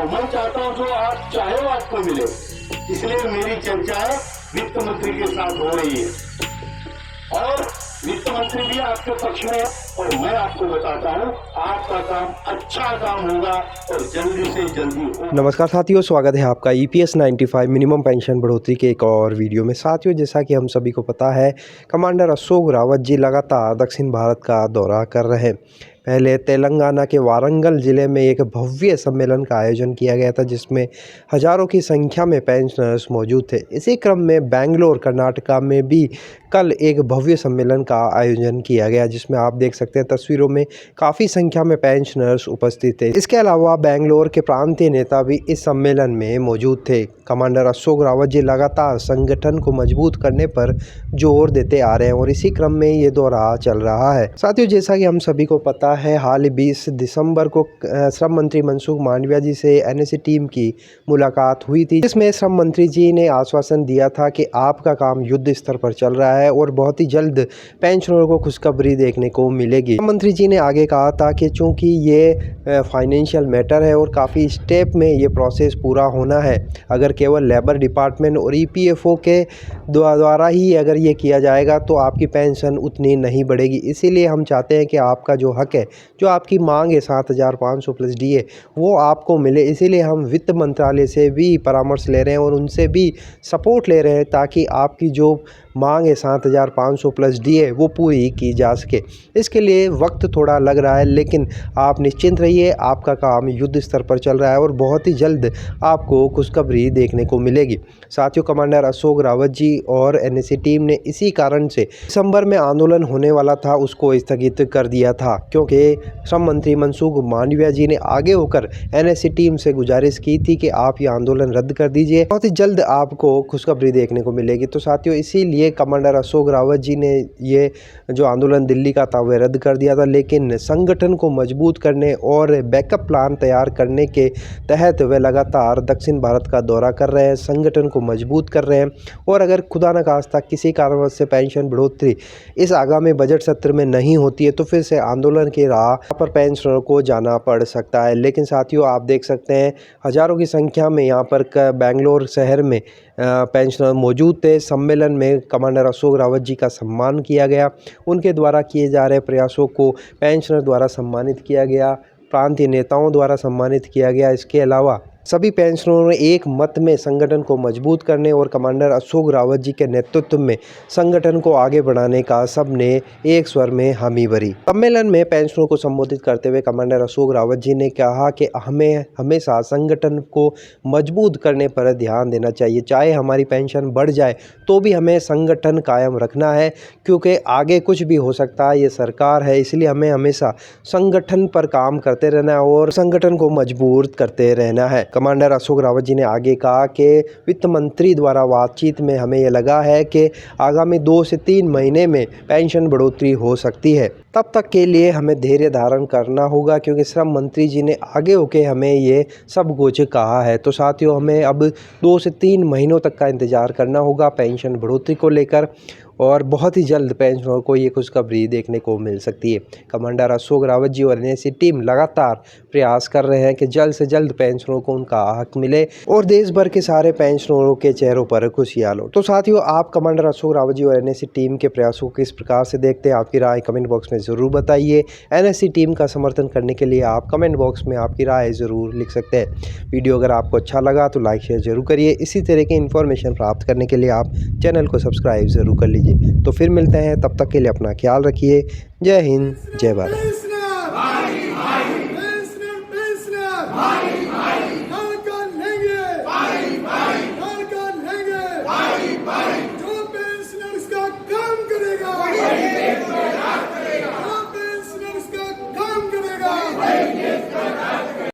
और मैं चाहता हूं जो आप चाहे वो आपको मिले, इसलिए मेरी चर्चा वित्त मंत्री के साथ हो रही है और वित्त मंत्री भी आपके पक्ष में है और मैं आपको बताता हूं आपका काम अच्छा काम होगा और जल्दी से जल्दी होगा। नमस्कार साथियों, स्वागत है आपका EPS 95 मिनिमम पेंशन बढ़ोतरी के एक और वीडियो में। साथियों, जैसा कि हम सभी को पता है, कमांडर अशोक रावत जी लगातार दक्षिण भारत का दौरा कर रहे हैं। पहले तेलंगाना के वारंगल ज़िले में एक भव्य सम्मेलन का आयोजन किया गया था, जिसमें हज़ारों की संख्या में पेंशनर्स मौजूद थे। इसी क्रम में बेंगलोर कर्नाटका में भी कल एक भव्य सम्मेलन का आयोजन किया गया, जिसमें आप देख सकते हैं तस्वीरों में काफ़ी संख्या में पेंशनर्स उपस्थित थे। इसके अलावा बेंगलोर के प्रांतीय नेता भी इस सम्मेलन में मौजूद थे। कमांडर अशोक रावत जी लगातार संगठन को मजबूत करने पर जोर देते आ रहे हैं और इसी क्रम में ये दौरा चल रहा है। साथियों, जैसा कि हम सभी को पता है, हाल ही 20 दिसंबर को श्रम मंत्री मनसुख मांडविया जी से NSE टीम की मुलाकात हुई थी, जिसमें श्रम मंत्री जी ने आश्वासन दिया था कि आपका काम युद्ध स्तर पर चल रहा है और बहुत ही जल्द पेंशनरों को खुशखबरी देखने को मिलेगी। श्रम मंत्री जी ने आगे कहा था कि चूंकि ये फाइनेंशियल मैटर है और काफ़ी स्टेप में ये प्रोसेस पूरा होना है, अगर केवल लेबर डिपार्टमेंट और EPFO के द्वारा ही अगर ये किया जाएगा तो आपकी पेंशन उतनी नहीं बढ़ेगी। इसीलिए हम चाहते हैं कि आपका जो हक है, जो आपकी मांग है 7,500 प्लस DA, वो आपको मिले। इसीलिए हम वित्त मंत्रालय से भी परामर्श ले रहे हैं और उनसे भी सपोर्ट ले रहे हैं ताकि आपकी जो मांग है 7,500 प्लस DA वो पूरी की जा सके। इसके लिए वक्त थोड़ा लग रहा है, लेकिन आप निश्चिंत रहिए, आपका काम युद्ध स्तर पर चल रहा है और बहुत ही जल्द आपको खुशखबरी देखने को मिलेगी। साथियों, कमांडर अशोक रावत जी और NSE टीम ने इसी कारण से दिसंबर में आंदोलन होने वाला था उसको स्थगित कर दिया था, क्योंकि श्रम मंत्री मनसुख मांडविया जी ने आगे होकर NSE टीम से गुजारिश की थी कि आप ये आंदोलन रद्द कर दीजिए, बहुत ही जल्द आपको खुशखबरी देखने को मिलेगी। तो साथियों, इसीलिए कमांडर अशोक रावत जी ने ये जो आंदोलन दिल्ली का था वह रद्द कर दिया था, लेकिन संगठन को मजबूत करने और बैकअप प्लान तैयार करने के तहत वे लगातार दक्षिण भारत का दौरा कर रहे हैं, संगठन को मजबूत कर रहे हैं। और अगर खुदा न खास्ता किसी कारणवश से पेंशन बढ़ोतरी इस आगामी बजट सत्र में नहीं होती है तो फिर से आंदोलन की राह पर पेंशनरों को जाना पड़ सकता है। लेकिन साथियों, आप देख सकते हैं हज़ारों की संख्या में यहाँ पर बेंगलोर शहर में पेंशनर मौजूद थे। सम्मेलन में कमांडर अशोक रावत जी का सम्मान किया गया, उनके द्वारा किए जा रहे प्रयासों को पेंशनर द्वारा सम्मानित किया गया, प्रांतीय नेताओं द्वारा सम्मानित किया गया। इसके अलावा सभी पेंशनरों ने एक मत में संगठन को मजबूत करने और कमांडर अशोक रावत जी के नेतृत्व में संगठन को आगे बढ़ाने का सबने एक स्वर में हामी भरी। सम्मेलन में पेंशनरों को संबोधित करते हुए कमांडर अशोक रावत जी ने कहा कि हमें हमेशा संगठन को मजबूत करने पर ध्यान देना चाहिए। चाहे हमारी पेंशन बढ़ जाए तो भी हमें संगठन कायम रखना है, क्योंकि आगे कुछ भी हो सकता है, ये सरकार है। इसलिए हमें हमेशा संगठन पर काम करते रहना है और संगठन को मजबूत करते रहना है। कमांडर अशोक रावत जी ने आगे कहा कि वित्त मंत्री द्वारा बातचीत में हमें यह लगा है कि आगामी 2 से 3 महीने में पेंशन बढ़ोतरी हो सकती है। तब तक के लिए हमें धैर्य धारण करना होगा, क्योंकि श्रम मंत्री जी ने आगे होकर हमें ये सब कुछ कहा है। तो साथियों, हमें अब 2 से 3 महीनों तक का इंतज़ार करना होगा पेंशन बढ़ोतरी को लेकर और बहुत ही जल्द पेंशनरों को ये खुशखबरी देखने को मिल सकती है। कमांडर अशोक रावत जी और NSE टीम लगातार प्रयास कर रहे हैं कि जल्द से जल्द पेंशनरों को उनका हक मिले और देश भर के सारे पेंशनरों के चेहरों पर खुशियाँ लो। तो साथियों, आप कमांडर अशोक रावत जी और NSE टीम के प्रयासों को किस प्रकार से देखते हैं, आपकी राय कमेंट बॉक्स में ज़रूर बताइए। NSE टीम का समर्थन करने के लिए आप कमेंट बॉक्स में आपकी राय ज़रूर लिख सकते हैं। वीडियो अगर आपको अच्छा लगा तो लाइक शेयर ज़रूर करिए। इसी तरह की इन्फॉर्मेशन प्राप्त करने के लिए आप चैनल को सब्सक्राइब ज़रूर कर लीजिए। तो फिर मिलते हैं, तब तक के लिए अपना ख्याल रखिए। जय हिंद, जय भारत।